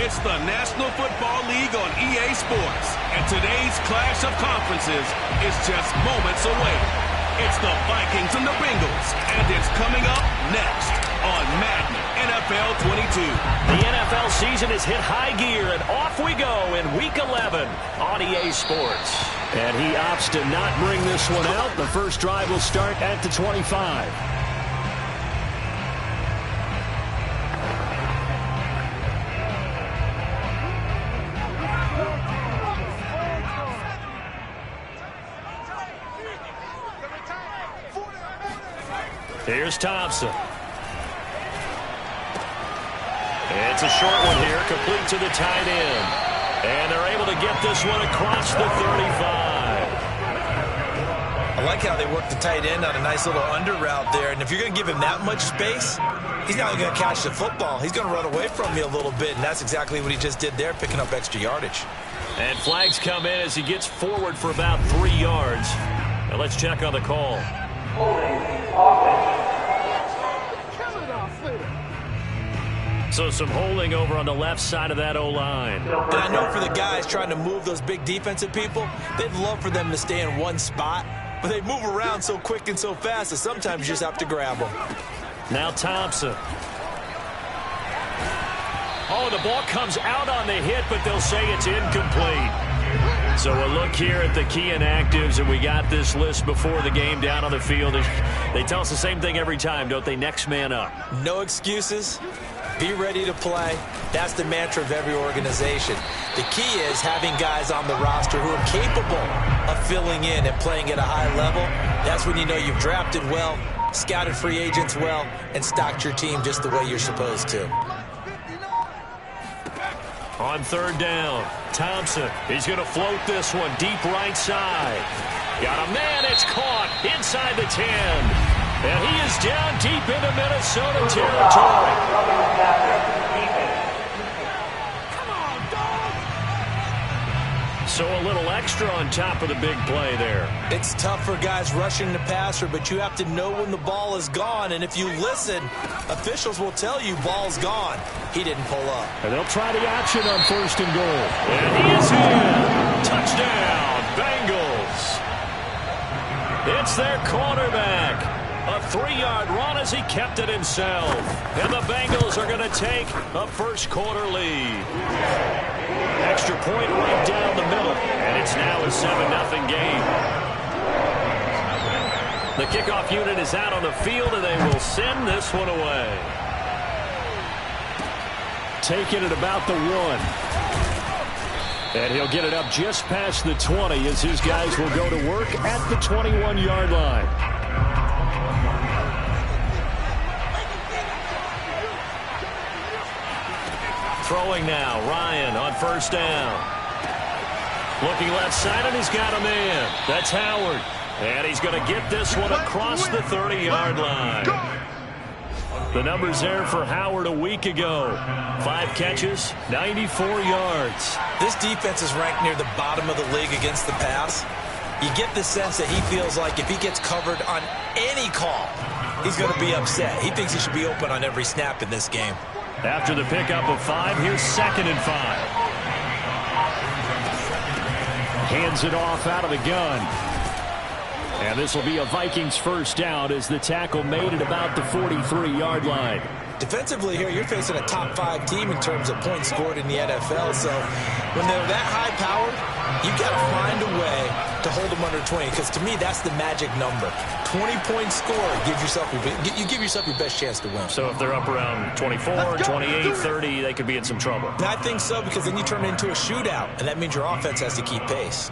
It's the National Football League on EA Sports, and today's clash of conferences is just moments away. It's the Vikings and the Bengals, and it's coming up next on Madden NFL 22. The NFL season has hit high gear, and off we go in Week 11 on EA Sports. And he opts to not bring this one out. The first drive will start at the 25. Here's Thompson. It's a short one here, complete to the tight end. And they're able to get this one across the 35. I like how they work the tight end on a nice little under route there. And if you're going to give him that much space, he's not going to catch the football. He's going to run away from me a little bit, and that's exactly what he just did there, picking up extra yardage. And flags come in as he gets forward for about 3 yards. Now let's check on the call. So some holding over on the left side of that O-line. And I know for the guys trying to move those big defensive people, they'd love for them to stay in one spot, but they move around so quick and so fast that sometimes you just have to grab them. Now Thompson. Oh, the ball comes out on the hit, but they'll say it's incomplete. So a look here at the key inactives, and we got this list before the game down on the field. They tell us the same thing every time, don't they? Next man up. No excuses. Be ready to play. That's the mantra of every organization. The key is having guys on the roster who are capable of filling in and playing at a high level. That's when you know you've drafted well, scouted free agents well, and stocked your team just the way you're supposed to. On third down, Thompson. He's going to float this one deep right side. Got a man. It's caught inside the 10. And he is down deep into Minnesota territory. Come on, dog. So a little extra on top of the big play there. It's tough for guys rushing the passer, but you have to know when the ball is gone. And if you listen, officials will tell you ball's gone. He didn't pull up. And they'll try the option on first and goal. And he is in. Touchdown, Bengals. It's their quarterback. A 3-yard run as he kept it himself. And the Bengals are going to take a first-quarter lead. Extra point right down the middle. And it's now a 7-0 game. The kickoff unit is out on the field, and they will send this one away. Taking it about the 1. And he'll get it up just past the 20 as his guys will go to work at the 21-yard line. Throwing now, Ryan on first down. Looking left side, and he's got a man. That's Howard. And he's going to get this one across the 30-yard line. The numbers there for Howard a week ago. 5 catches, 94 yards. This defense is ranked near the bottom of the league against the pass. You get the sense that he feels like if he gets covered on any call, he's going to be upset. He thinks he should be open on every snap in this game. After the pickup of 5, here's 2nd and 5. Hands it off out of the gun. And this will be a Vikings first down as the tackle made at about the 43-yard line. Defensively here, you're facing a top-5 team in terms of points scored in the NFL. So when they're that high-powered, you've got to find a way to hold them under 20. Because to me, that's the magic number. 20-point score, you give yourself your best chance to win. So if they're up around 24, 28, 30, they could be in some trouble. And I think so, because then you turn it into a shootout, and that means your offense has to keep pace.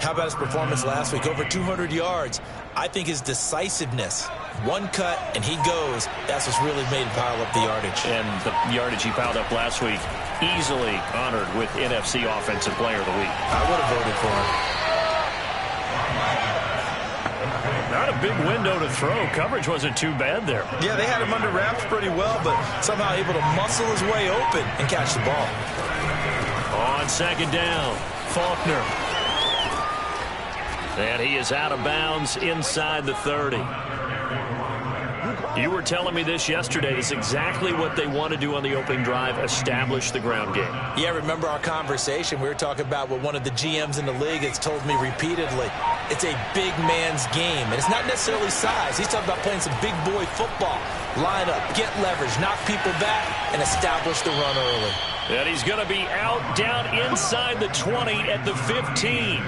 How about his performance last week? Over 200 yards. I think his decisiveness, one cut, and he goes. That's what's really made him pile up the yardage. And the yardage he piled up last week, easily honored with NFC Offensive Player of the Week. I would have voted for him. Not a big window to throw. Coverage wasn't too bad there. Yeah, they had him under wraps pretty well, but somehow able to muscle his way open and catch the ball. On 2nd down, Faulkner. And he is out of bounds inside the 30. You were telling me this yesterday. That's exactly what they want to do on the opening drive, establish the ground game. Yeah, remember our conversation? We were talking about what one of the GMs in the league has told me repeatedly. It's a big man's game, and it's not necessarily size. He's talking about playing some big boy football. Line up, get leverage, knock people back, and establish the run early. And he's going to be out down inside the 20 at the 15.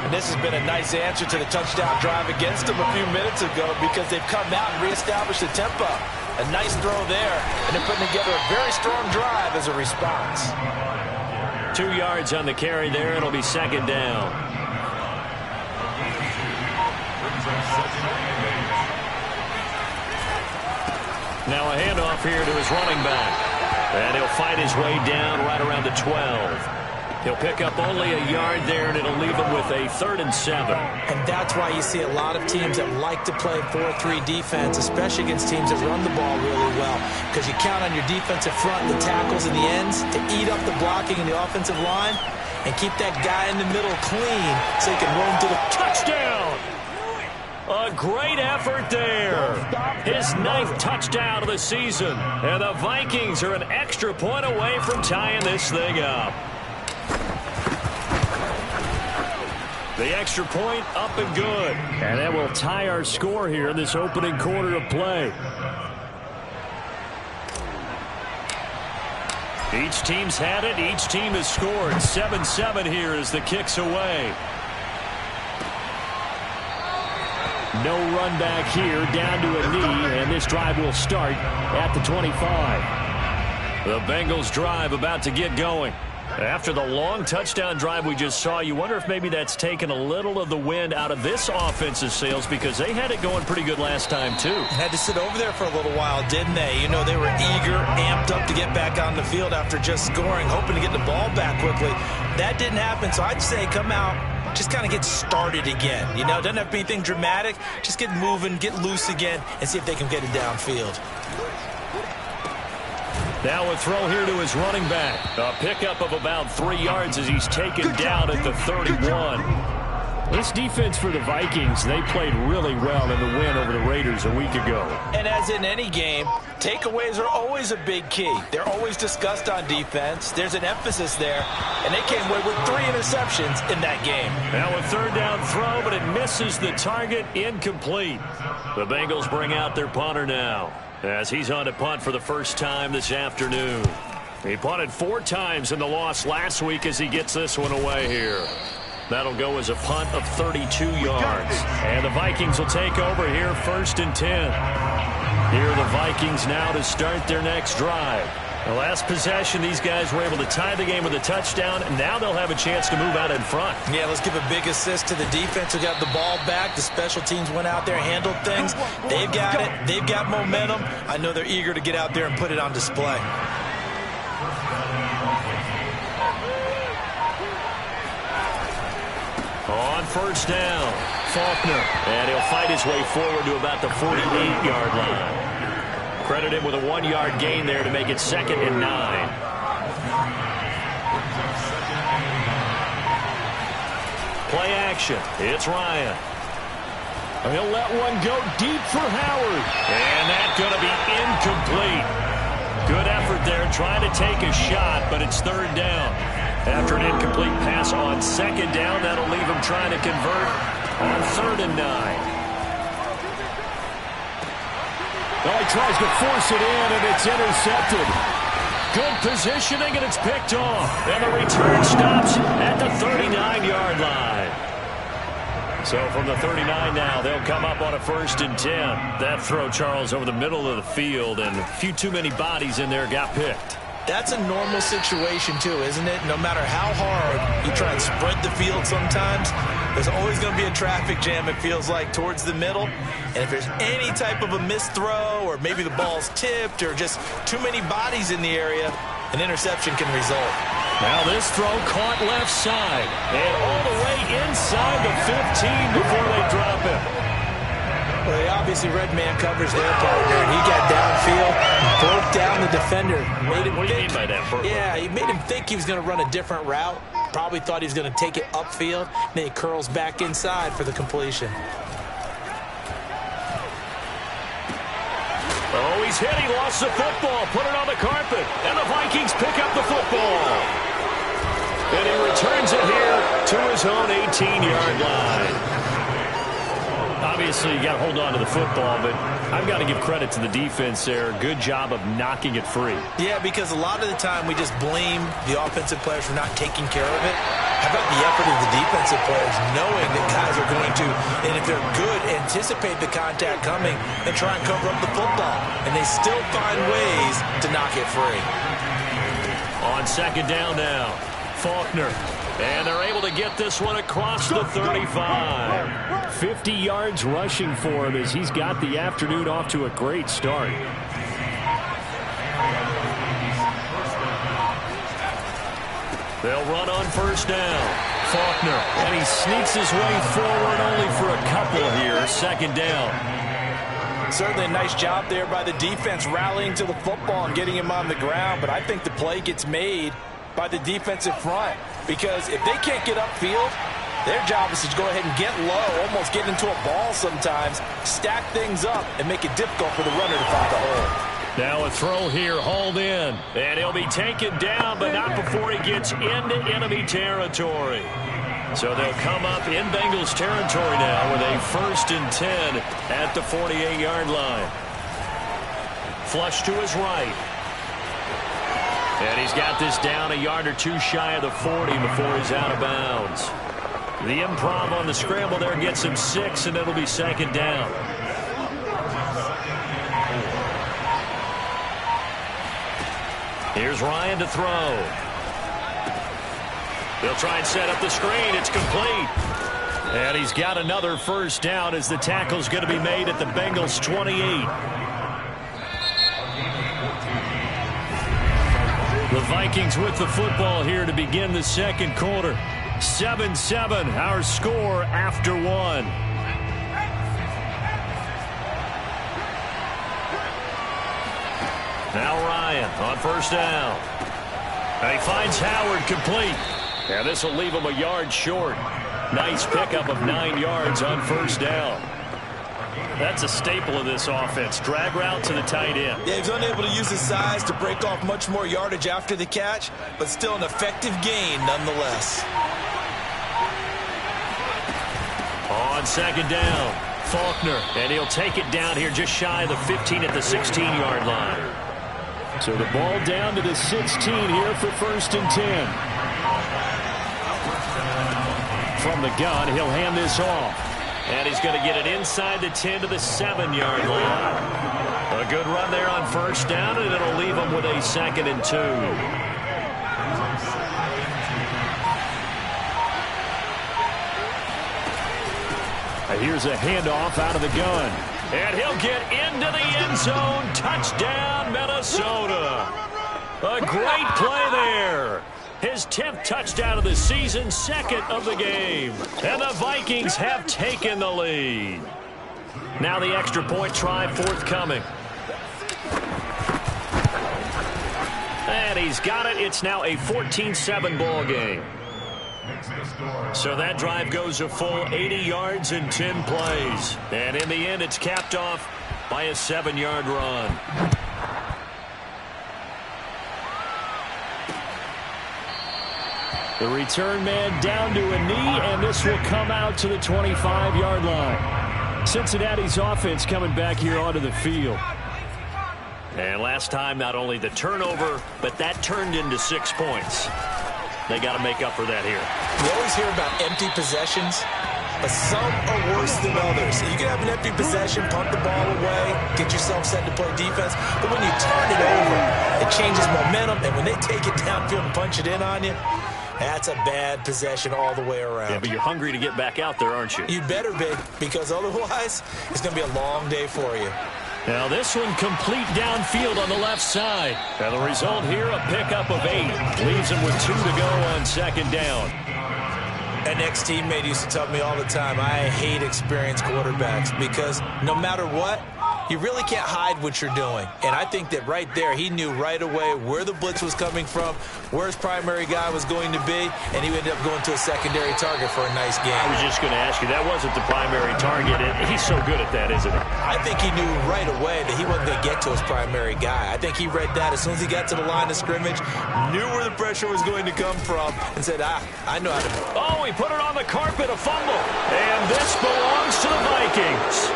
And this has been a nice answer to the touchdown drive against them a few minutes ago because they've come out and reestablished the tempo. A nice throw there, and they're putting together a very strong drive as a response. 2 yards on the carry there. It'll be second down. Now a handoff here to his running back. And he'll fight his way down right around the 12. He'll pick up only a yard there, and it'll leave him with a 3rd and 7. And that's why you see a lot of teams that like to play 4-3 defense, especially against teams that run the ball really well, because you count on your defensive front, the tackles, and the ends to eat up the blocking in the offensive line and keep that guy in the middle clean so he can roam to the touchdown. A great effort there. His 9th touchdown of the season. And the Vikings are an extra point away from tying this thing up. The extra point up and good. And that will tie our score here in this opening quarter of play. Each team's had it. Each team has scored. 7-7 here as the kick's away. No run back here, down to a knee, and this drive will start at the 25. The Bengals drive about to get going. After the long touchdown drive we just saw, you wonder if maybe that's taken a little of the wind out of this offensive sails because they had it going pretty good last time too. Had to sit over there for a little while, didn't they? You know, they were eager, amped up to get back on the field after just scoring, hoping to get the ball back quickly. That didn't happen, so I'd say come out, just kind of get started again. You know, it doesn't have to be anything dramatic. Just get moving, get loose again, and see if they can get it downfield. Now a throw here to his running back. A pickup of about 3 yards as he's taken down at the 31. This defense for the Vikings, they played really well in the win over the Raiders a week ago. And as in any game, takeaways are always a big key. They're always discussed on defense. There's an emphasis there, and they came away with 3 interceptions in that game. Now a 3rd down throw, but it misses the target, incomplete. The Bengals bring out their punter now, as he's on to punt for the first time this afternoon. He punted 4 times in the loss last week as he gets this one away here. That'll go as a punt of 32 yards. And the Vikings will take over here 1st and 10. Here are the Vikings now to start their next drive. The last possession, these guys were able to tie the game with a touchdown, and now they'll have a chance to move out in front. Yeah, let's give a big assist to the defense who got the ball back. The special teams went out there, handled things. They've got it. They've got momentum. I know they're eager to get out there and put it on display. On 1st down, Faulkner. And he'll fight his way forward to about the 48-yard line. Credit him with a 1-yard gain there to make it 2nd and 9. Play action. It's Ryan. He'll let one go deep for Howard. And that's going to be incomplete. Good effort there trying to take a shot, but it's 3rd down. After an incomplete pass on 2nd down, that'll leave him trying to convert on 3rd and 9. Well, he tries to force it in, and it's intercepted. Good positioning, and it's picked off. And the return stops at the 39-yard line. So from the 39 now, they'll come up on a 1st and 10. That throw, Charles, over the middle of the field, and a few too many bodies in there got picked. That's a normal situation, too, isn't it? No matter how hard you try and spread the field sometimes, there's always going to be a traffic jam, it feels like, towards the middle. And if there's any type of a missed throw or maybe the ball's tipped or just too many bodies in the area, an interception can result. Now this throw caught left side and all the way inside the 15 before they drop it. Well, he obviously read man coverage there, partner, and he got downfield, broke down the defender. What do you mean by that? Yeah, he made him think he was going to run a different route. Probably thought he was going to take it upfield. Then he curls back inside for the completion. Oh, he's hit. He lost the football. Put it on the carpet. And the Vikings pick up the football. And he returns it here to his own 18-yard line. Obviously, you got to hold on to the football, but I've got to give credit to the defense there. Good job of knocking it free. Yeah, because a lot of the time we just blame the offensive players for not taking care of it. How about the effort of the defensive players knowing that guys are going to, and if they're good, anticipate the contact coming and try and cover up the football. And they still find ways to knock it free. On second down now, Faulkner. And they're able to get this one across the 35. 50 yards rushing for him as he's got the afternoon off to a great start. They'll run on first down. Faulkner, and he sneaks his way forward only for a couple here. Second down. Certainly a nice job there by the defense rallying to the football and getting him on the ground, but I think the play gets made by the defensive front, because if they can't get upfield, their job is to go ahead and get low, almost get into a ball sometimes, stack things up, and make it difficult for the runner to find the hole. Now a throw here, hauled in, and he'll be taken down, but not before he gets into enemy territory. So they'll come up in Bengals territory now with a 1st and 10 at the 48-yard line. Flush to his right. And he's got this down a yard or two shy of the 40 before he's out of bounds. The improv on the scramble there gets him 6, and it'll be second down. Here's Ryan to throw. They'll try and set up the screen. It's complete. And he's got another first down as the tackle's going to be made at the Bengals 28. The Vikings with the football here to begin the second quarter. 7-7, our score after one. Now Ryan on first down. And he finds Howard complete. And this will leave him a yard short. Nice pickup of 9 yards on first down. That's a staple of this offense. Drag route to the tight end. Yeah, he's unable to use his size to break off much more yardage after the catch, but still an effective gain nonetheless. On second down, Faulkner, and he'll take it down here just shy of the 15 at the 16-yard line. So the ball down to the 16 here for 1st and 10. From the gun, he'll hand this off. And he's going to get it inside the 10 to the 7-yard line. A good run there on first down, and it'll leave him with a 2nd and 2. Here's a handoff out of the gun. And he'll get into the end zone. Touchdown, Minnesota. A great play there. His 10th touchdown of the season, 2nd of the game. And the Vikings have taken the lead. Now the extra point try forthcoming. And he's got it. It's now a 14-7 ball game. So that drive goes a full 80 yards in 10 plays. And in the end, it's capped off by a 7-yard run. The return man down to a knee, and this will come out to the 25-yard line. Cincinnati's offense coming back here onto the field. And last time, not only the turnover, but that turned into 6 points. They got to make up for that here. We always hear about empty possessions, but some are worse than others. You can have an empty possession, punt the ball away, get yourself set to play defense, but when you turn it over, it changes momentum, and when they take it downfield and punch it in on you, that's a bad possession all the way around. Yeah, but you're hungry to get back out there, aren't you? You better be, because otherwise, it's going to be a long day for you. Now this one complete downfield on the left side. And the result here, a pickup of 8. Leaves him with 2 to go on second down. An ex-teammate used to tell me all the time, I hate experienced quarterbacks because no matter what, You really can't hide what you're doing. And I think that right there, he knew right away where the blitz was coming from, where his primary guy was going to be, and he ended up going to a secondary target for a nice game. I was just going to ask you, that wasn't the primary target, and he's so good at that, isn't he? I think he knew right away that he wasn't going to get to his primary guy. I think he read that as soon as he got to the line of scrimmage, knew where the pressure was going to come from, and said, I know how to. Oh, he put it on the carpet, a fumble. And this belongs to the Vikings.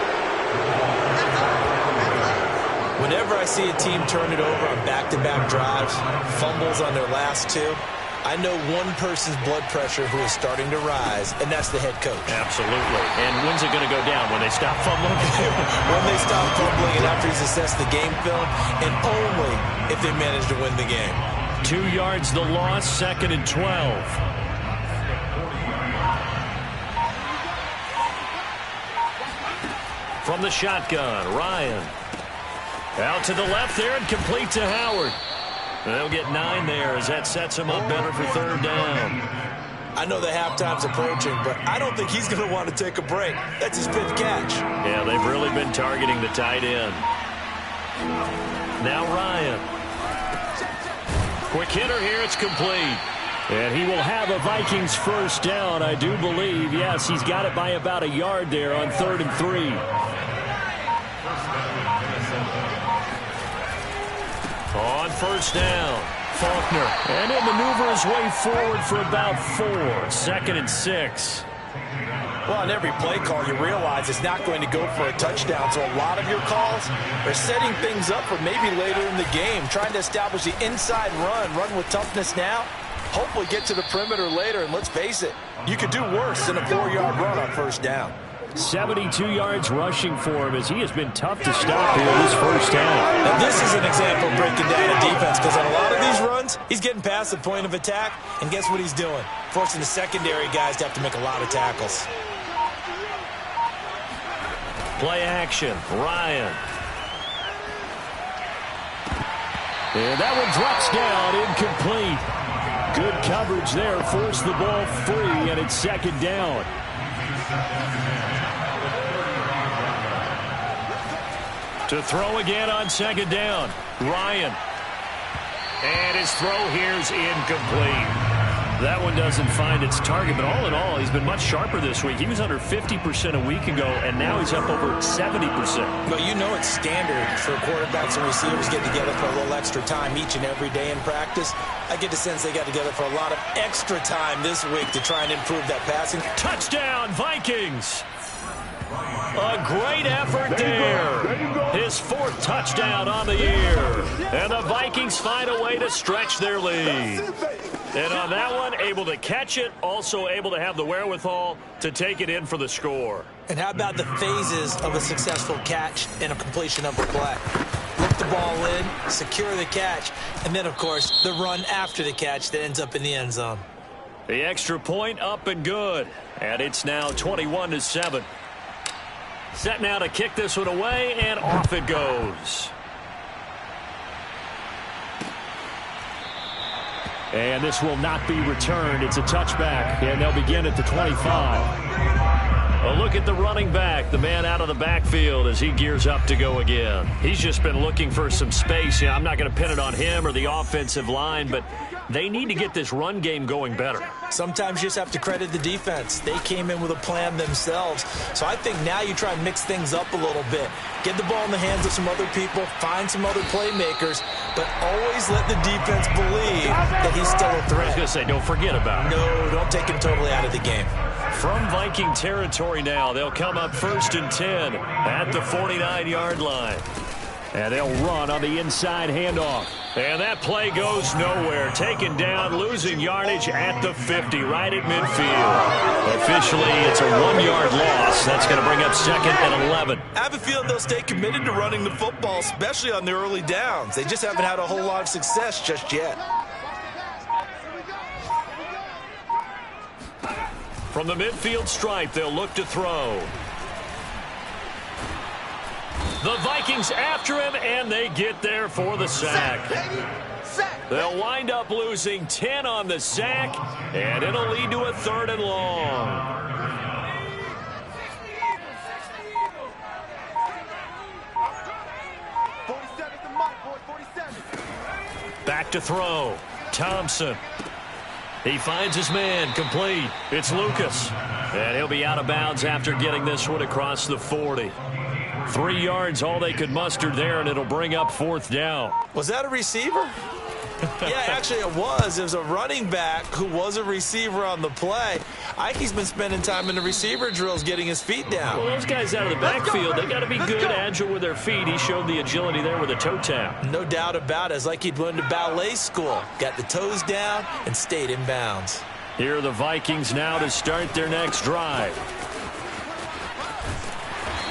Whenever I see a team turn it over on back-to-back drives, fumbles on their last two, I know one person's blood pressure who is starting to rise, and that's the head coach. Absolutely. And when's it going to go down? When they stop fumbling? When they stop fumbling and after he's assessed the game film, and only if they manage to win the game. 2 yards the loss, 2nd and 12. From the shotgun, Ryan. Out to the left there and complete to Howard. They'll get 9 there as that sets him up better for 3rd down. I know the halftime's approaching, but I don't think he's going to want to take a break. That's his 5th catch. Yeah, they've really been targeting the tight end. Now Ryan. Quick hitter here, it's complete. And he will have a Vikings 1st down, I do believe. Yes, he's got it by about a yard there on 3rd and 3. On 1st down, Faulkner. And he'll maneuver his way forward for about 4. 2nd and 6. Well, on every play call, you realize it's not going to go for a touchdown. So a lot of your calls are setting things up for maybe later in the game, trying to establish the inside run with toughness now. Hopefully get to the perimeter later, and let's face it, you could do worse than a 4-yard run on 1st down. 72 yards rushing for him as he has been tough to stop here this 1st half. Now this is an example of breaking down a defense, because on a lot of these runs, he's getting past the point of attack, and guess what he's doing? Forcing the secondary guys to have to make a lot of tackles. Play action, Ryan. And that one drops down, incomplete. Good coverage there, forced the ball free, and it's 2nd down. To throw again on 2nd down, Ryan. And his throw here's incomplete. That one doesn't find its target, but all in all, he's been much sharper this week. He was under 50% a week ago, and now he's up over 70%. Well, you know it's standard for quarterbacks and receivers getting together for a little extra time each and every day in practice. I get the sense they got together for a lot of extra time this week to try and improve that passing. Touchdown, Vikings! A great effort there. His 4th touchdown on the year. And the Vikings find a way to stretch their lead. And on that one, able to catch it, also able to have the wherewithal to take it in for the score. And how about the phases of a successful catch and a completion of a play? Look the ball in, secure the catch, and then, of course, the run after the catch that ends up in the end zone. The extra point up and good. And it's now 21-7. Set now to kick this one away, and off it goes. And this will not be returned. It's a touchback, and they'll begin at the 25. A look at the running back, the man out of the backfield as he gears up to go again. He's just been looking for some space. Yeah, I'm not going to pin it on him or the offensive line, but they need to get this run game going better. Sometimes you just have to credit the defense. They came in with a plan themselves. So I think now you try and mix things up a little bit. Get the ball in the hands of some other people, find some other playmakers, but always let the defense believe that he's still a threat. I was going to say, don't forget about him. No, don't take him totally out of the game. From Viking territory now, they'll come up 1st and 10 at the 49-yard line. And they'll run on the inside handoff. And that play goes nowhere. Taken down, losing yardage at the 50, right at midfield. Officially, it's a 1-yard loss. That's going to bring up 2nd and 11. I have a feeling they'll stay committed to running the football, especially on their early downs. They just haven't had a whole lot of success just yet. From the midfield stripe, they'll look to throw. The Vikings after him, and they get there for the sack. They'll wind up losing 10 on the sack, and it'll lead to a 3rd and long. Back to throw. Thompson. He finds his man. Complete. It's Lucas. And he'll be out of bounds after getting this one across the 40. 3 yards, all they could muster there, and it'll bring up 4th down. Was that a receiver? Yeah, actually it was. It was a running back who was a receiver on the play. Ike's been spending time in the receiver drills getting his feet down. Well, those guys out of the backfield, they got to be good, agile with their feet. He showed the agility there with a toe tap. No doubt about it. It's like he'd learned to ballet school. Got the toes down and stayed in bounds. Here are the Vikings now to start their next drive.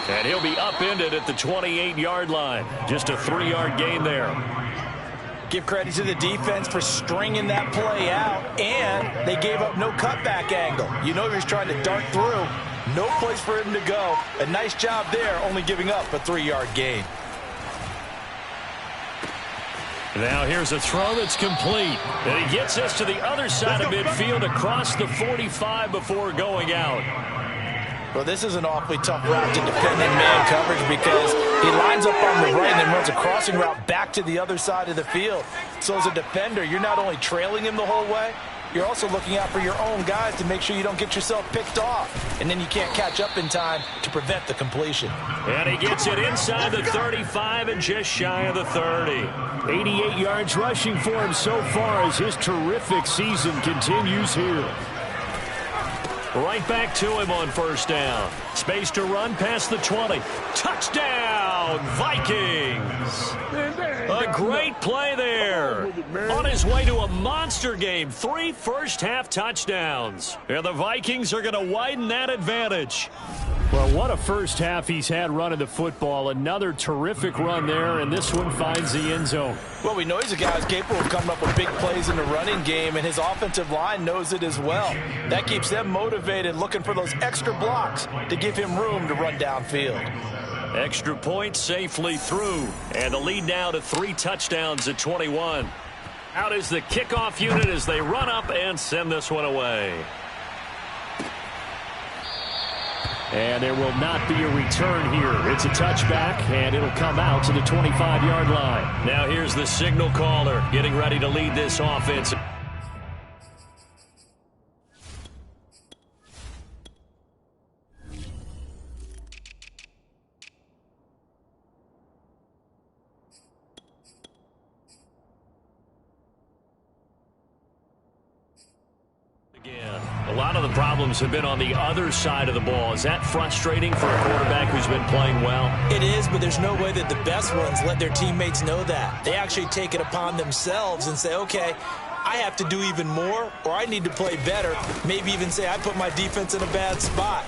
And he'll be upended at the 28-yard line. Just a 3-yard gain there. Give credit to the defense for stringing that play out, and they gave up no cutback angle. You know he was trying to dart through. No place for him to go. A nice job there, only giving up a 3-yard gain. Now here's a throw that's complete. And he gets this to the other side of midfield across the 45 before going out. Well, this is an awfully tough route to defend in man coverage because he lines up on the right and then runs a crossing route back to the other side of the field. So as a defender, you're not only trailing him the whole way, you're also looking out for your own guys to make sure you don't get yourself picked off. And then you can't catch up in time to prevent the completion. And he gets it inside the 35 and just shy of the 30. 88 yards rushing for him so far as his terrific season continues here. Right back to him on 1st down. Space to run past the 20. Touchdown, Vikings. A great play there. On his way to a monster game. 3 first-half touchdowns. And the Vikings are going to widen that advantage. Well, what a first half he's had running the football. Another terrific run there, and this one finds the end zone. Well, we know he's a guy who's capable of coming up with big plays in the running game, and his offensive line knows it as well. That keeps them motivated, looking for those extra blocks to give him room to run downfield. Extra point safely through, and the lead now to 3 touchdowns at 21. Out is the kickoff unit as they run up and send this one away. And there will not be a return here. It's a touchback, and it'll come out to the 25-yard line. Now here's the signal caller getting ready to lead this offense. A lot of the problems have been on the other side of the ball. Is that frustrating for a quarterback who's been playing well? It is, but there's no way that the best ones let their teammates know that. They actually take it upon themselves and say, okay, I have to do even more, or I need to play better. Maybe even say I put my defense in a bad spot.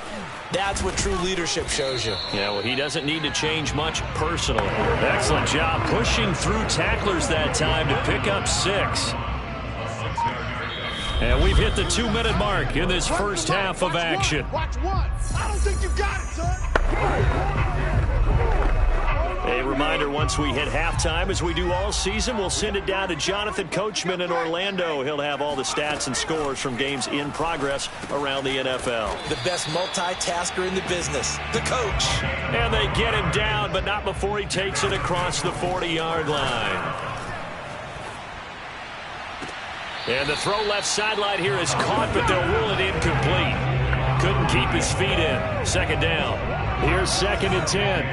That's what true leadership shows you. Yeah, well, he doesn't need to change much personally. Excellent job pushing through tacklers that time to pick up 6. And we've hit the 2-minute mark in this first half of action. Watch one. I don't think you got it, son. A reminder, once we hit halftime, as we do all season, we'll send it down to Jonathan Coachman in Orlando. He'll have all the stats and scores from games in progress around the NFL. The best multitasker in the business, the coach. And they get him down, but not before he takes it across the 40-yard line. And the throw left sideline here is caught, but they'll rule it incomplete. Couldn't keep his feet in. 2nd down. Here's 2nd and 10.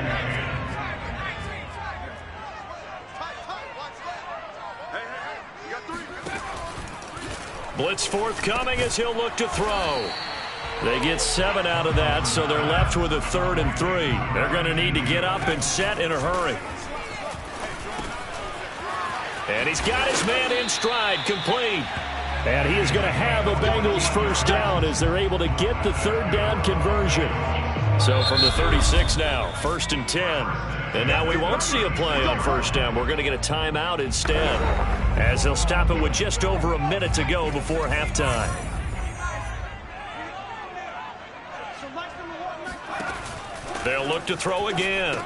Blitz forthcoming as he'll look to throw. They get 7 out of that, so they're left with a 3rd and 3. They're going to need to get up and set in a hurry. And he's got his man in stride, complete. And he is going to have a Bengals first down as they're able to get the 3rd down conversion. So from the 36 now, 1st and 10. And now we won't see a play on 1st down. We're going to get a timeout instead, as they'll stop it with just over a minute to go before halftime. They'll look to throw again.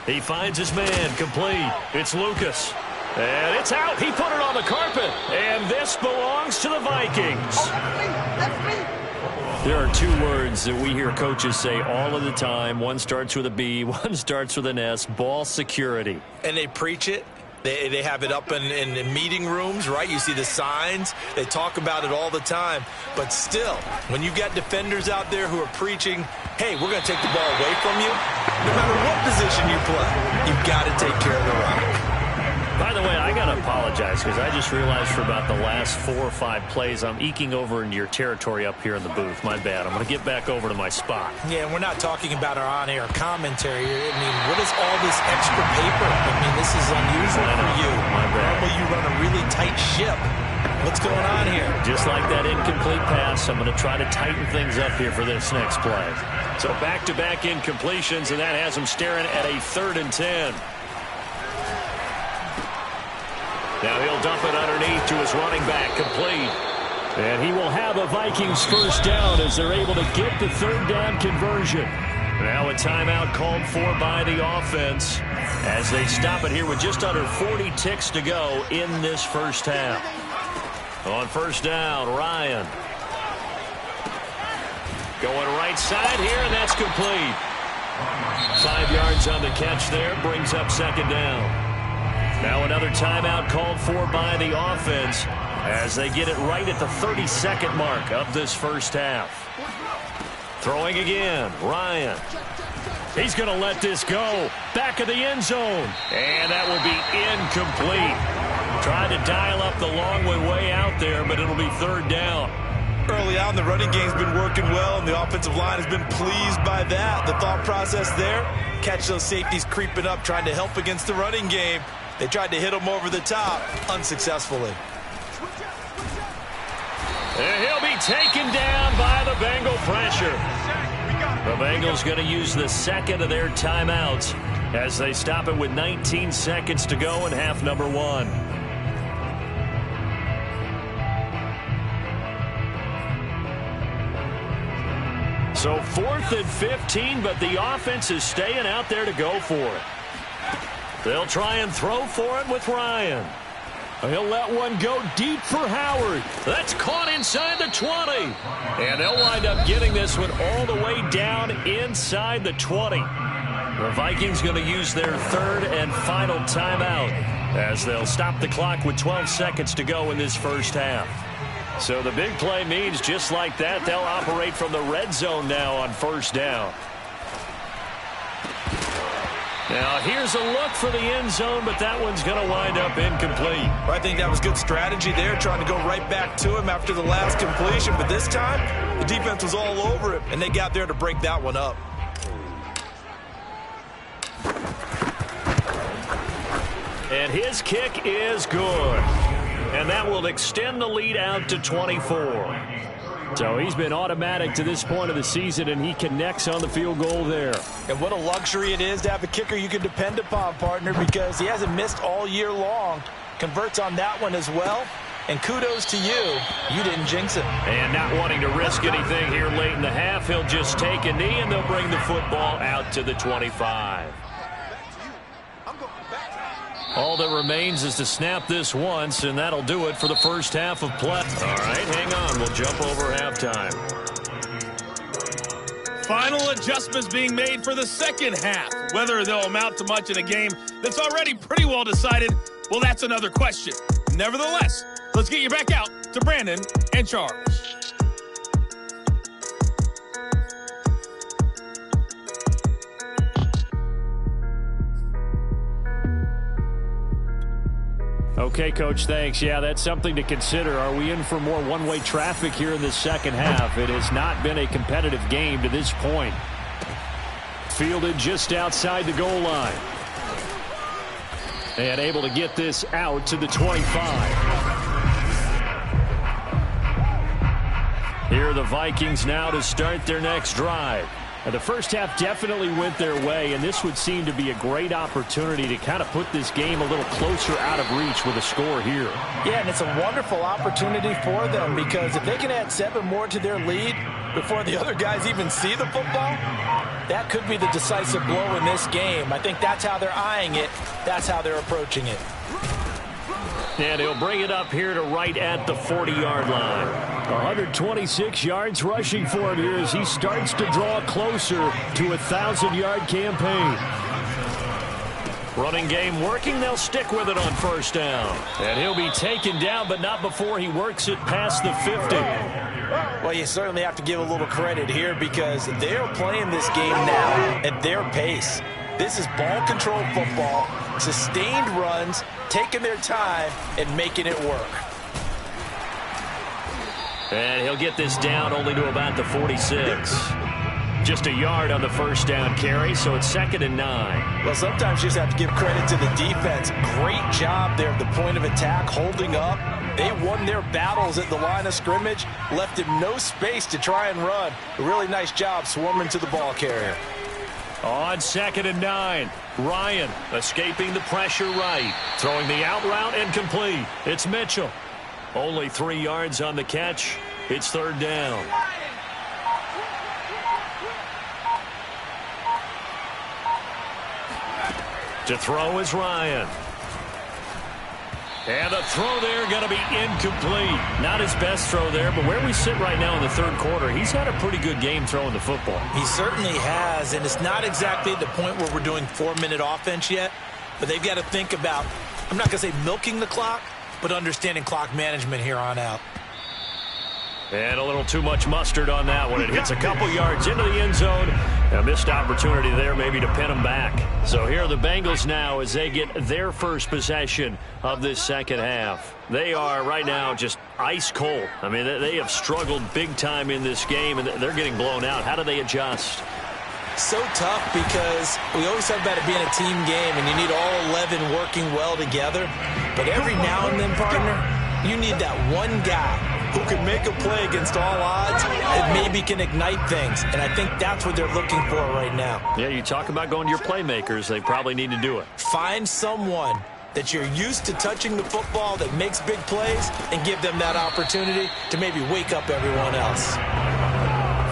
He finds his man, complete. It's Lucas. And it's out. He put it on the carpet. And this belongs to the Vikings. There are 2 words that we hear coaches say all of the time. One starts with a B, one starts with an S. Ball security. And they preach it, They have it up in meeting rooms, right? You see the signs. They talk about it all the time. But still, when you got defenders out there who are preaching, hey, we're going to take the ball away from you, no matter what position you play, you've got to take care of the rock. By the way, I got to apologize because I just realized for about the last 4 or 5 plays, I'm eking over into your territory up here in the booth. My bad. I'm going to get back over to my spot. Yeah, and we're not talking about our on-air commentary. I mean, what is all this extra paper? I mean, this is unusual for you. My bad. Normally you run a really tight ship. What's going on here? Just like that incomplete pass, I'm going to try to tighten things up here for this next play. So back-to-back incompletions, and that has him staring at a 3rd and 10. Now he'll dump it underneath to his running back, complete. And he will have a Vikings first down as they're able to get the 3rd down conversion. Now a timeout called for by the offense as they stop it here with just under 40 ticks to go in this first half. On first down, Ryan. Going right side here, and that's complete. 5 yards on the catch there, brings up 2nd down. Now another timeout called for by the offense as they get it right at the 32nd mark of this first half. Throwing again, Ryan. He's going to let this go. Back of the end zone. And that will be incomplete. Trying to dial up the long way out there, but it'll be 3rd down. Early on, the running game's been working well, and the offensive line has been pleased by that. The thought process there, catch those safeties creeping up, trying to help against the running game. They tried to hit him over the top, unsuccessfully. And he'll be taken down by the Bengal pressure. The Bengals going to use the 2nd of their timeouts as they stop it with 19 seconds to go in half number 1. So 4th and 15, but the offense is staying out there to go for it. They'll try and throw for it with Ryan. He'll let one go deep for Howard. That's caught inside the 20. And they'll wind up getting this one all the way down inside the 20. The Vikings going to use their 3rd and final timeout as they'll stop the clock with 12 seconds to go in this first half. So the big play means just like that, they'll operate from the red zone now on first down. Now, here's a look for the end zone, but that one's going to wind up incomplete. I think that was good strategy there, trying to go right back to him after the last completion. But this time, the defense was all over it, and they got there to break that one up. And his kick is good. And that will extend the lead out to 24. So he's been automatic to this point of the season, and he connects on the field goal there. And what a luxury it is to have a kicker you can depend upon, partner, because he hasn't missed all year long. Converts on that one as well. And kudos to you. You didn't jinx it. And not wanting to risk anything here late in the half, he'll just take a knee, and they'll bring the football out to the 25. All that remains is to snap this once, and that'll do it for the first half of play. All right, hang on. We'll jump over halftime. Final adjustments being made for the second half. Whether they'll amount to much in a game that's already pretty well decided, well, that's another question. Nevertheless, let's get you back out to Brandon and Charles. Okay, Coach, thanks. Yeah, that's something to consider. Are we in for more one-way traffic here in the second half? It has not been a competitive game to this point. Fielded just outside the goal line. And able to get this out to the 25. Here are the Vikings now to start their next drive. The first half definitely went their way, and this would seem to be a great opportunity to kind of put this game a little closer out of reach with a score here. Yeah, and it's a wonderful opportunity for them because if they can add 7 more to their lead before the other guys even see the football, that could be the decisive blow in this game. I think that's how they're eyeing it. That's how they're approaching it. And he'll bring it up here to right at the 40-yard line. 126 yards rushing for him here as he starts to draw closer to a 1,000-yard campaign. Running game working. They'll stick with it on first down. And he'll be taken down, but not before he works it past the 50. Well, you certainly have to give a little credit here because they're playing this game now at their pace. This is ball control football, sustained runs, taking their time and making it work. And he'll get this down only to about the 46. Just a yard on the first down carry, so it's 2nd and 9. Well, sometimes you just have to give credit to the defense. Great job there at the point of attack, holding up. They won their battles at the line of scrimmage, left him no space to try and run. A really nice job swarming to the ball carrier. On 2nd and 9, Ryan escaping the pressure right. Throwing the out route incomplete. It's Mitchell. Only 3 yards on the catch. It's 3rd down. To throw is Ryan. And the throw there going to be incomplete. Not his best throw there, but where we sit right now in the 3rd quarter, he's had a pretty good game throwing the football. He certainly has, and it's not exactly at the point where we're doing 4-minute offense yet, but they've got to think about, I'm not going to say milking the clock, but understanding clock management here on out. And a little too much mustard on that one. It hits a couple yards into the end zone. A missed opportunity there maybe to pin them back. So here are the Bengals now as they get their first possession of this second half. They are right now just ice cold. I mean, they have struggled big time in this game, and they're getting blown out. How do they adjust? So tough because we always talk about it being a team game, and you need all 11 working well together. But every now and then, partner, you need that one guy who can make a play against all odds and maybe can ignite things. And I think that's what they're looking for right now. Yeah, you talk about going to your playmakers. They probably need to do it. Find someone that you're used to touching the football that makes big plays and give them that opportunity to maybe wake up everyone else.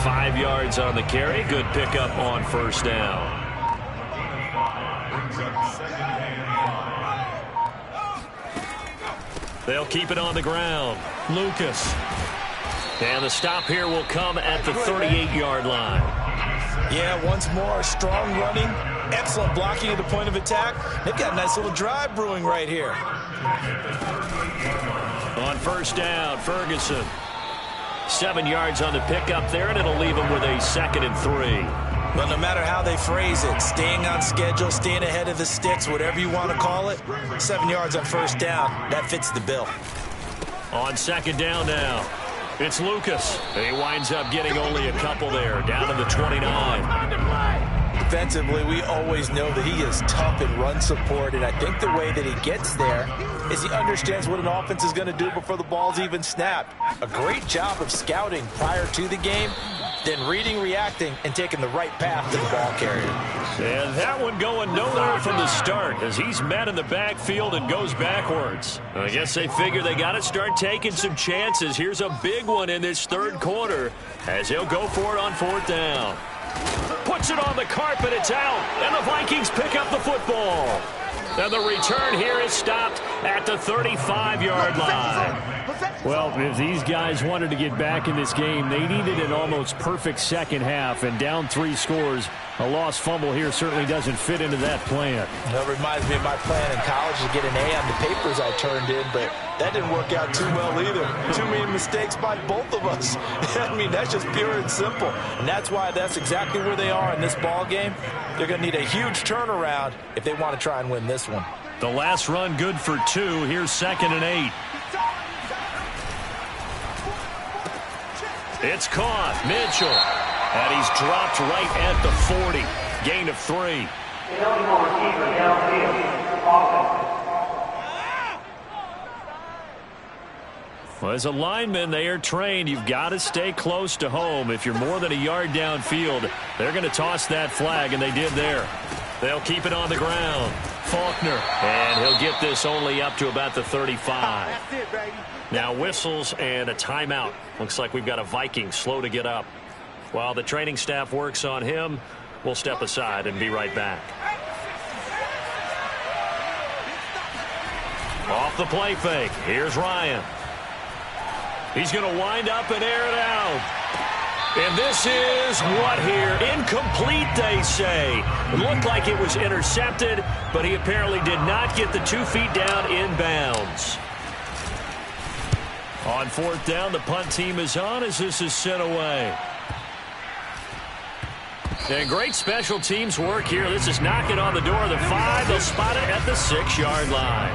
5 yards on the carry. Good pickup on first down. They'll keep it on the ground. Lucas. And the stop here will come at the 38-yard line. Yeah, once more, strong running, excellent blocking at the point of attack. They've got a nice little drive brewing right here. On first down, Ferguson. 7 yards on the pickup there, and it'll leave them with a 2nd and 3. But no matter how they phrase it, staying on schedule, staying ahead of the sticks, whatever you want to call it, 7 yards on first down, that fits the bill. On 2nd down now, it's Lucas. He winds up getting only a couple there, down to the 29. Defensively, we always know that he is tough in run support, and I think the way that he gets there is he understands what an offense is going to do before the ball's even snapped. A great job of scouting prior to the game, then reading, reacting, and taking the right path to the ball carrier. And that one going nowhere from the start as he's met in the backfield and goes backwards. I guess they figure they got to start taking some chances. Here's a big one in this 3rd quarter as he'll go for it on 4th down. Puts it on the carpet, it's out, and the Vikings pick up the football. And the return here is stopped at the 35-yard line. Well, if these guys wanted to get back in this game, they needed an almost perfect second half, and down 3 scores. A lost fumble here certainly doesn't fit into that plan. That reminds me of my plan in college to get an A on the papers I turned in, but that didn't work out too well either. Too many mistakes by both of us. I mean, that's just pure and simple. And that's why that's exactly where they are in this ball game. They're going to need a huge turnaround if they want to try and win this one. The last run good for 2. Here's 2nd and 8. It's caught. Mitchell. And he's dropped right at the 40. Gain of 3. Well, as a lineman, they are trained. You've got to stay close to home. If you're more than a yard downfield, they're going to toss that flag, and they did there. They'll keep it on the ground. Faulkner. And he'll get this only up to about the 35. That's it, baby. Now whistles and a timeout. Looks like we've got a Viking slow to get up. While the training staff works on him, we'll step aside and be right back. Off the play fake. Here's Ryan. He's going to wind up and air it out. And this is what here? Incomplete, they say. It looked like it was intercepted, but he apparently did not get the 2 feet down in bounds. On 4th down, the punt team is on as this is sent away. And great special teams work here. This is knocking on the door of the 5. They'll spot it at the 6-yard line.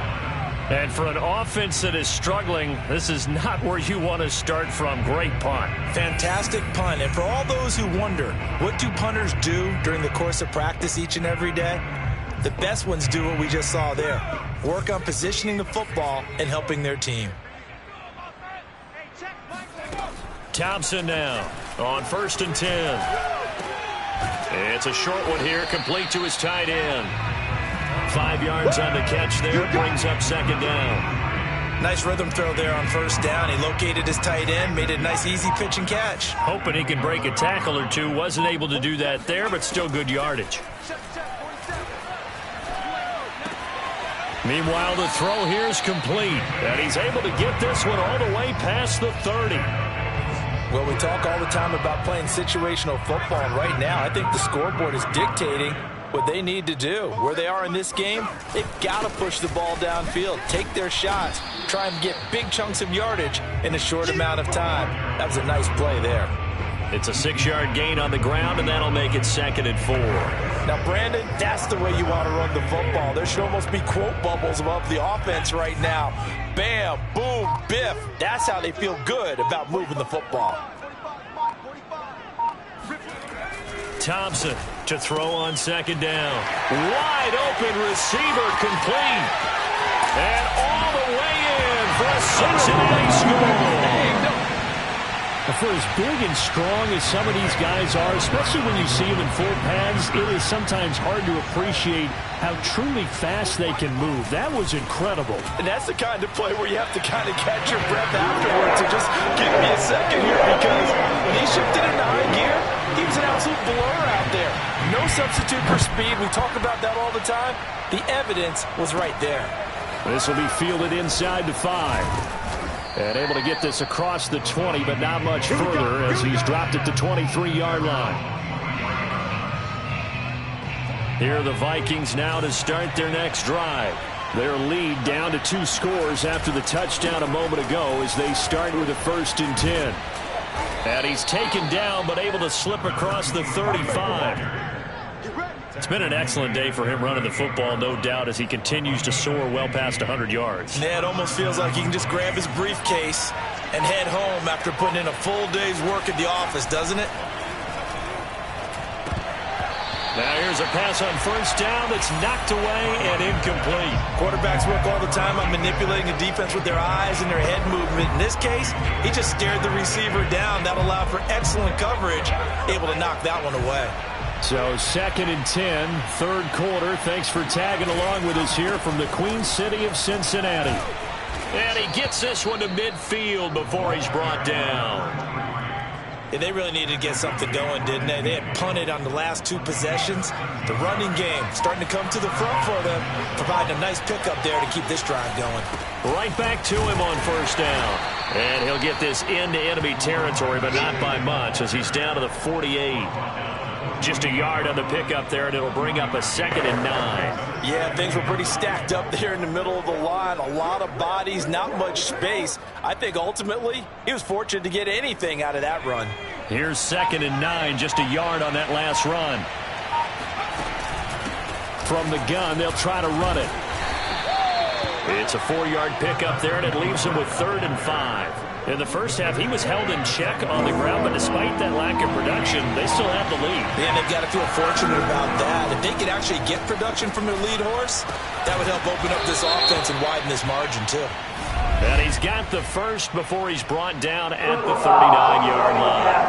And for an offense that is struggling, this is not where you want to start from. Great punt. Fantastic punt. And for all those who wonder, what do punters do during the course of practice each and every day? The best ones do what we just saw there. Work on positioning the football and helping their team. Thompson now on 1st and 10. It's a short one here, complete to his tight end. 5 yards on the catch there, brings up 2nd down. Nice rhythm throw there on 1st down. He located his tight end, made it a nice easy pitch and catch. Hoping he can break a tackle or two. Wasn't able to do that there, but still good yardage. Meanwhile, the throw here is complete. And he's able to get this one all the way past the 30. Well, we talk all the time about playing situational football, and right now I think the scoreboard is dictating what they need to do. Where they are in this game, they've got to push the ball downfield, take their shots, try and get big chunks of yardage in a short amount of time. That was a nice play there. It's a 6-yard gain on the ground, and that'll make it 2nd and 4. Now, Brandon, that's the way you want to run the football. There should almost be quote bubbles above the offense right now. Bam, boom, biff. That's how they feel good about moving the football. Thompson to throw on 2nd down. Wide open receiver complete. And all the way in for a Cincinnati score. For as big and strong as some of these guys are, especially when you see them in full pads, it is sometimes hard to appreciate how truly fast they can move. That was incredible. And that's the kind of play where you have to kind of catch your breath afterwards. So just give me a second here, because when he shifted into high gear, he was an absolute blur out there. No substitute for speed. We talk about that all the time. The evidence was right there. This will be fielded inside the 5. And able to get this across the 20, but not much further as he's dropped at the 23-yard line. Here are the Vikings now to start their next drive. Their lead down to 2 scores after the touchdown a moment ago as they start with a 1st and 10. And he's taken down, but able to slip across the 35. It's been an excellent day for him running the football, no doubt, as he continues to soar well past 100 yards. Yeah, it almost feels like he can just grab his briefcase and head home after putting in a full day's work at the office, doesn't it? Now here's a pass on 1st down that's knocked away and incomplete. Quarterbacks work all the time on manipulating a defense with their eyes and their head movement. In this case, he just stared the receiver down. That allowed for excellent coverage, able to knock that one away. So 2nd and 10, 3rd quarter. Thanks for tagging along with us here from the Queen City of Cincinnati. And he gets this one to midfield before he's brought down. Yeah, they really needed to get something going, didn't they? They had punted on the last 2 possessions. The running game starting to come to the front for them, providing a nice pickup there to keep this drive going. Right back to him on 1st down. And he'll get this into enemy territory, but not by much as he's down to the 48. Just a yard on the pickup there, and it'll bring up a 2nd and 9. Yeah, things were pretty stacked up there in the middle of the line. A lot of bodies, not much space. I think ultimately he was fortunate to get anything out of that run. Here's 2nd and 9, just a yard on that last run. From the gun, they'll try to run it. It's a 4-yard pickup there, and it leaves him with 3rd and 5. In the first half, he was held in check on the ground, but despite that lack of production, they still have the lead. Yeah, they've got to feel fortunate about that. If they could actually get production from their lead horse, that would help open up this offense and widen this margin, too. And he's got the first before he's brought down at the 39-yard line.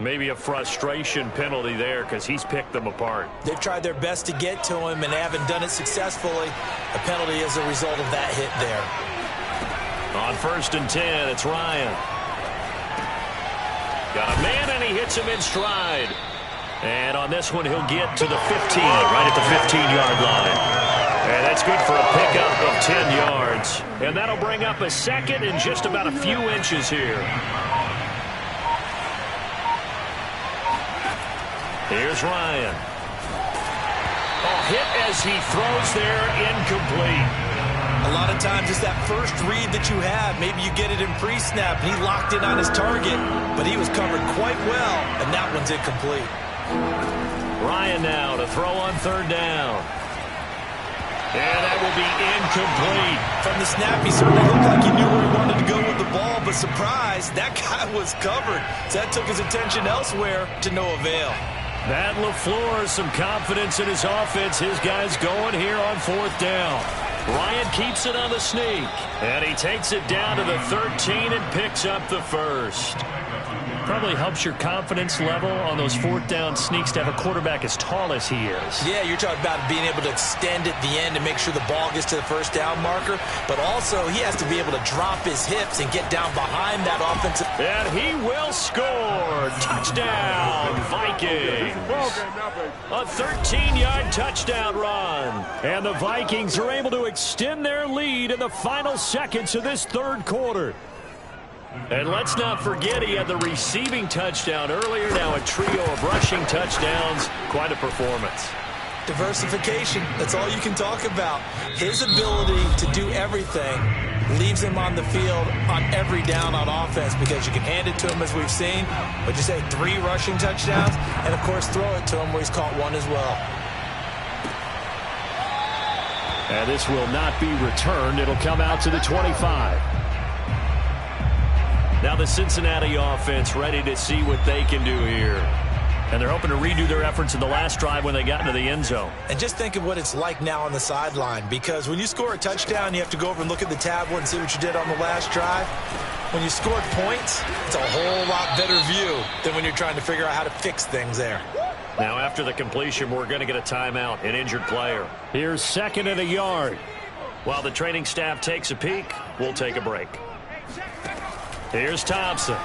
Maybe a frustration penalty there because he's picked them apart. They've tried their best to get to him and haven't done it successfully. A penalty is a result of that hit there. On 1st and 10, it's Ryan. Got a man, and he hits him in stride. And on this one, he'll get to the 15, right at the 15-yard line. And that's good for a pickup of 10 yards. yards. And that'll bring up a second and just about a few inches here. Here's Ryan. Hit as he throws there, incomplete. A lot of times it's that first read that you have. Maybe you get it in pre-snap, and he locked in on his target, but he was covered quite well, and that one's incomplete. Ryan now to throw on third down. And that will be incomplete. From the snap, he certainly looked like he knew where he wanted to go with the ball, but surprise, that guy was covered. So that took his attention elsewhere to no avail. Matt LaFleur, some confidence in his offense. His guys going here on fourth down. Ryan keeps it on the sneak. And he takes it down to the 13 and picks up the first. Probably helps your confidence level on those fourth down sneaks to have a quarterback as tall as he is. Yeah, you're talking about being able to extend at the end and make sure the ball gets to the first down marker. But also, he has to be able to drop his hips and get down behind that offensive. And he will score. Touchdown, Vikings. A 13-yard touchdown run. And the Vikings are able to extend their lead in the final seconds of this third quarter. And let's not forget he had the receiving touchdown earlier. Now a trio of rushing touchdowns. Quite a performance. Diversification. That's all you can talk about. His ability to do everything leaves him on the field on every down on offense because you can hand it to him as we've seen. But you say 3 rushing touchdowns and, of course, throw it to him where he's caught one as well. And this will not be returned. It'll come out to the 25. Now the Cincinnati offense ready to see what they can do here. And they're hoping to redo their efforts in the last drive when they got into the end zone. And just think of what it's like now on the sideline, because when you score a touchdown, you have to go over and look at the tablet and see what you did on the last drive. When you scored points, it's a whole lot better view than when you're trying to figure out how to fix things there. Now after the completion, we're going to get a timeout, an injured player. Here's second and a yard. While the training staff takes a peek, we'll take a break. Here's Thompson.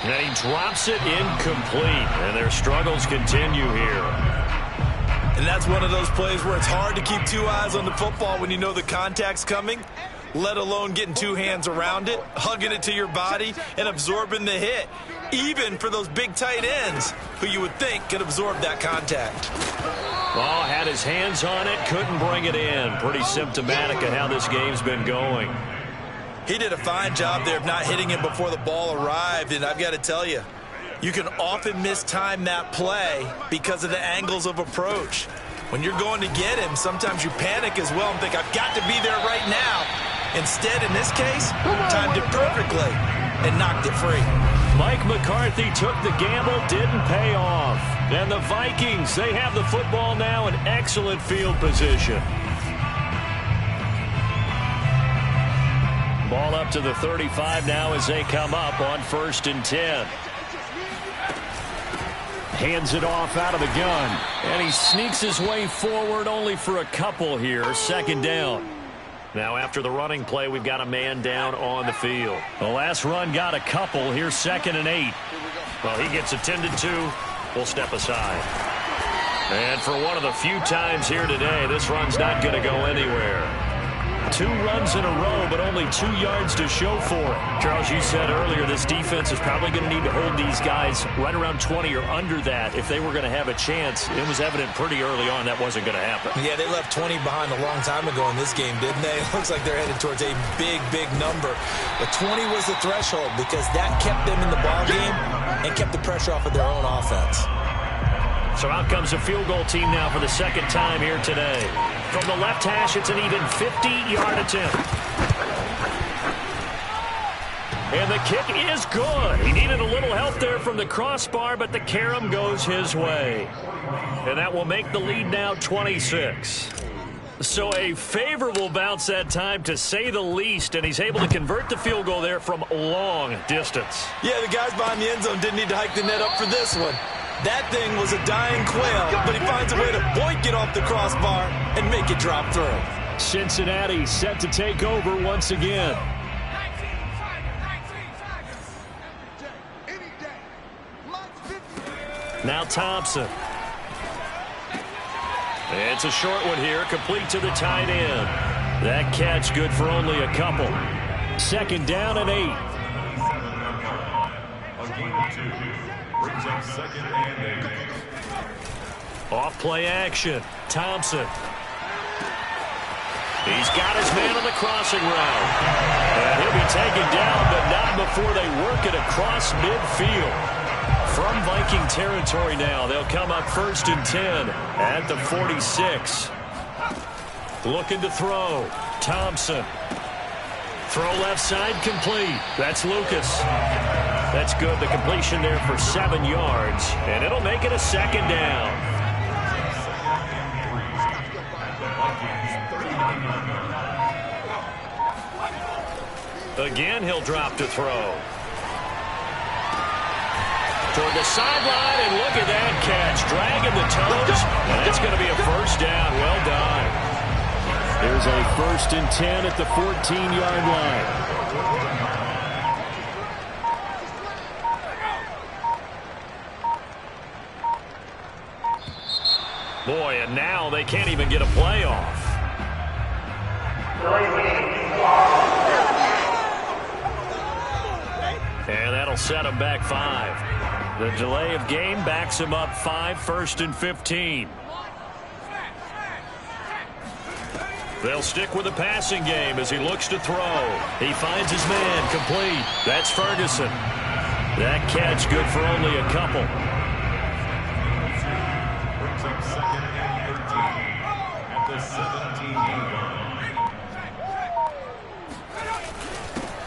And he drops it incomplete. And their struggles continue here. And that's one of those plays where it's hard to keep 2 eyes on the football when you know the contact's coming, let alone getting 2 hands around it, hugging it to your body, and absorbing the hit. Even for those big tight ends who you would think could absorb that contact. Ball had his hands on it, couldn't bring it in. Pretty symptomatic of how this game's been going. He did a fine job there of not hitting him before the ball arrived, and I've got to tell you, you can often mistime that play because of the angles of approach. When you're going to get him, sometimes you panic as well and think, I've got to be there right now. Instead, in this case, timed it perfectly and knocked it free. Mike McCarthy took the gamble, didn't pay off. And the Vikings, they have the football now in excellent field position. Ball up to the 35 now as they come up on 1st and 10. Hands it off out of the gun. And he sneaks his way forward only for a couple here. 2nd down. Now after the running play, we've got a man down on the field. The last run got a couple. Here's 2nd and 8. Well, he gets attended to. We'll step aside. And for one of the few times here today, this run's not going to go anywhere. 2 runs in a row, but only 2 yards to show for it. Charles, you said earlier this defense is probably going to need to hold these guys right around 20 or under that if they were going to have a chance. It was evident pretty early on that wasn't going to happen. Yeah, they left 20 behind a long time ago in this game, didn't they? It looks like they're headed towards a big, big number. But 20 was the threshold because that kept them in the ball game and kept the pressure off of their own offense. So out comes a field goal team now for the 2nd time here today. From the left hash, it's an even 50-yard attempt. And the kick is good. He needed a little help there from the crossbar, but the carom goes his way. And that will make the lead now 26. So a favorable bounce that time, to say the least, and he's able to convert the field goal there from long distance. Yeah, the guys behind the end zone didn't need to hike the net up for this one. That thing was a dying quail, but he finds a way to boink it off the crossbar and make it drop through. Cincinnati set to take over once again. Now Thompson. It's a short one here, complete to the tight end. That catch good for only a couple. 2nd down and 8. A gain of 2 brings up 2nd and 8. Off play action. Thompson. He's got his man on the crossing route. And he'll be taken down, but not before they work it across midfield. From Viking territory now, they'll come up 1st and 10 at the 46. Looking to throw. Thompson. Throw left side complete. That's Lucas. That's good. The completion there for 7 yards. And it'll make it a 2nd down. Again, he'll drop to throw. Toward the sideline, and look at that catch. Dragging the toes. And that's going to be a 1st down. Well done. There's a 1st and 10 at the 14-yard line. Boy, and now they can't even get a play off. And that'll set them back 5. The delay of game backs him up 5, 1st and 15. They'll stick with the passing game as he looks to throw. He finds his man complete. That's Ferguson. That catch good for only a couple. Brings up 2nd and 13 at the 17-yard line.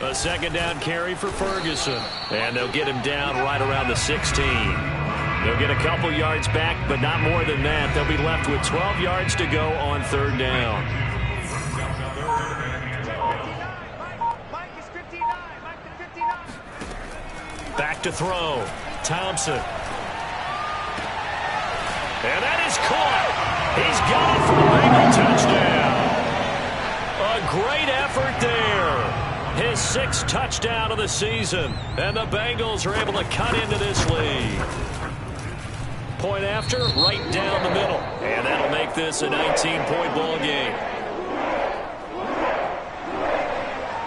A 2nd down carry for Ferguson. And they'll get him down right around the 16. They'll get a couple yards back, but not more than that. They'll be left with 12 yards to go on 3rd down. Back to throw. Thompson. And that is caught. He's got it for a Bengal touchdown. A great effort there. His 6th touchdown of the season. And the Bengals are able to cut into this lead. Point after, right down the middle. And that'll make this a 19-point ball game.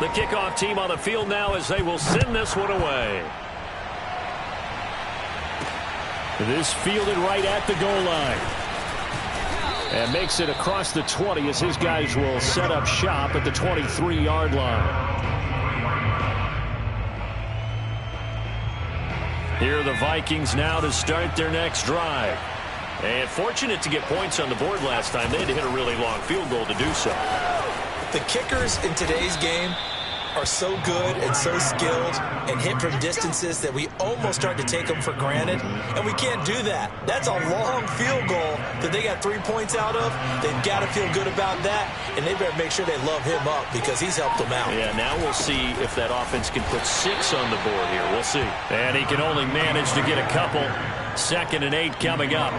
The kickoff team on the field now as they will send this one away. This fielded right at the goal line. And makes it across the 20 as his guys will set up shop at the 23-yard line. Here are the Vikings now to start their next drive. And fortunate to get points on the board last time. They had to hit a really long field goal to do so. The kickers in today's game are so good and so skilled and hit from distances that we almost start to take them for granted, and we can't do that. That's a long field goal that they got 3 points out of. They've got to feel good about that, and they better make sure they love him up because he's helped them out. Yeah, now we'll see if that offense can put 6 on the board here. We'll see. And he can only manage to get a couple. 2nd and 8 coming up.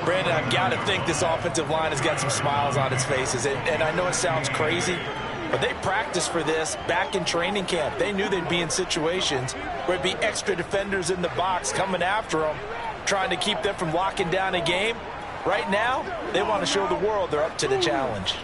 Brandon, I've got to think this offensive line has got some smiles on its faces, and I know it sounds crazy, but they practiced for this back in training camp. They knew they'd be in situations where it'd be extra defenders in the box coming after them, trying to keep them from locking down a game. Right now, they want to show the world they're up to the challenge.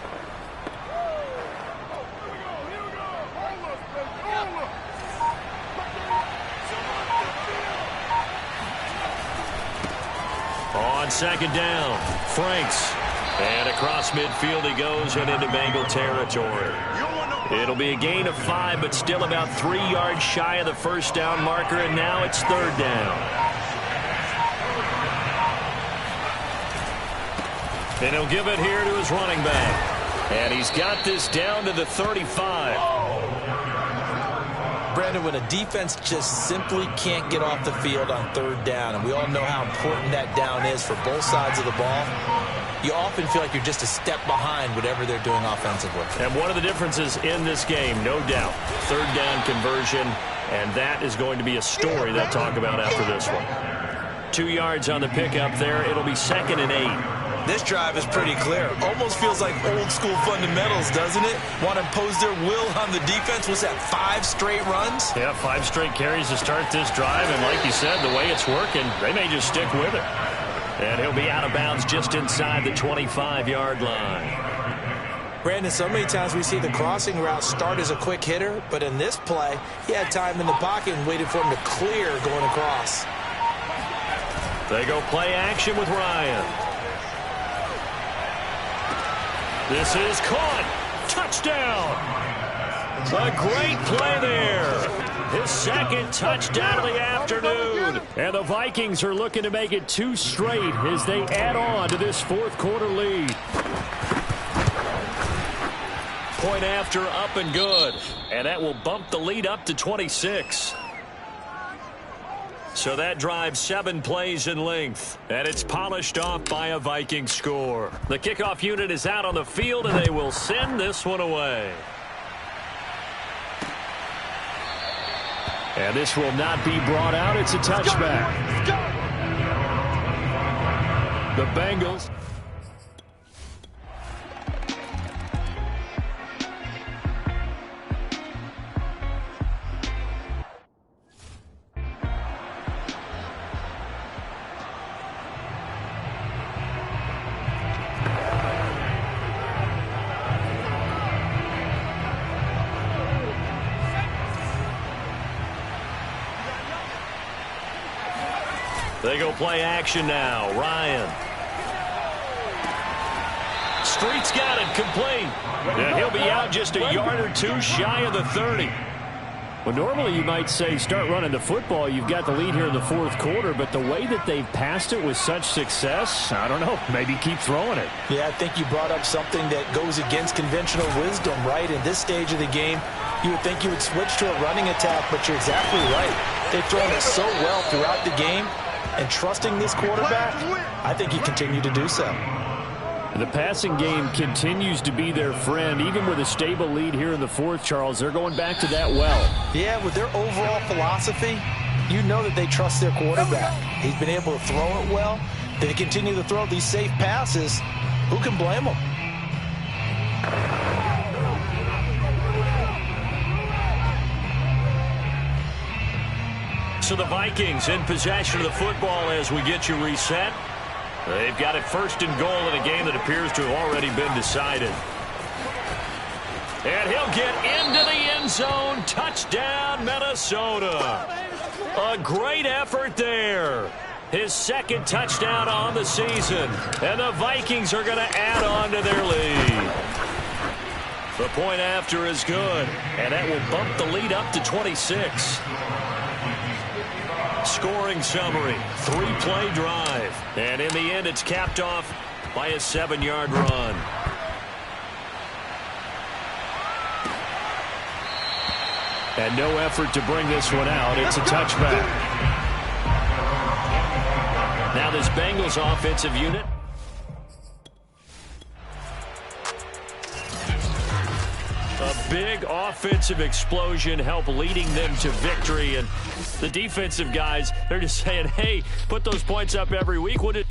On 2nd down, Franks. And across midfield he goes and into Bengal territory. It'll be a gain of 5, but still about 3 yards shy of the 1st down marker, and now it's 3rd down. And he'll give it here to his running back. And he's got this down to the 35. Brandon, when a defense just simply can't get off the field on 3rd down, and we all know how important that down is for both sides of the ball, you often feel like you're just a step behind whatever they're doing offensively. And one of the differences in this game, no doubt, 3rd down conversion, and that is going to be a story they'll talk about after this one. 2 yards on the pickup there. It'll be 2nd and 8. This drive is pretty clear. Almost feels like old school fundamentals, doesn't it? Want to impose their will on the defense. Was that 5 straight runs? Yeah, 5 straight carries to start this drive. And like you said, the way it's working, they may just stick with it. And he'll be out of bounds just inside the 25-yard line. Brandon, so many times we see the crossing route start as a quick hitter, but in this play, he had time in the pocket and waited for him to clear going across. They go play action with Ryan. This is caught. Touchdown. A great play there. His second touchdown of the afternoon. And the Vikings are looking to make it 2 straight as they add on to this fourth quarter lead. Point after, up and good. And that will bump the lead up to 26. So that drives 7 plays in length. And it's polished off by a Viking score. The kickoff unit is out on the field, and they will send this one away. And this will not be brought out. It's a touchback. The Bengals. They go play action now. Ryan. Street's got it complete. And he'll be out just a yard or 2 shy of the 30. Well, normally you might say start running the football. You've got the lead here in the fourth quarter, but the way that they've passed it with such success, I don't know, maybe keep throwing it. Yeah, I think you brought up something that goes against conventional wisdom, right? In this stage of the game, you would think you would switch to a running attack, but you're exactly right. They've thrown it so well throughout the game. And trusting this quarterback, I think he continued to do so. The passing game continues to be their friend. Even with a stable lead here in the fourth, Charles, they're going back to that well. Yeah, with their overall philosophy, you know that they trust their quarterback. He's been able to throw it well. They continue to throw these safe passes. Who can blame them? So the Vikings in possession of the football as we get you reset. They've got it first and goal in a game that appears to have already been decided. And he'll get into the end zone. Touchdown, Minnesota. A great effort there. His second touchdown on the season. And the Vikings are going to add on to their lead. The point after is good. And that will bump the lead up to 26. Scoring summary, 3-play drive. And in the end, it's capped off by a 7-yard run. And no effort to bring this one out. It's a touchback. Now this Bengals offensive unit. A big offensive explosion helped leading them to victory. And the defensive guys, they're just saying, hey, put those points up every week. Would it?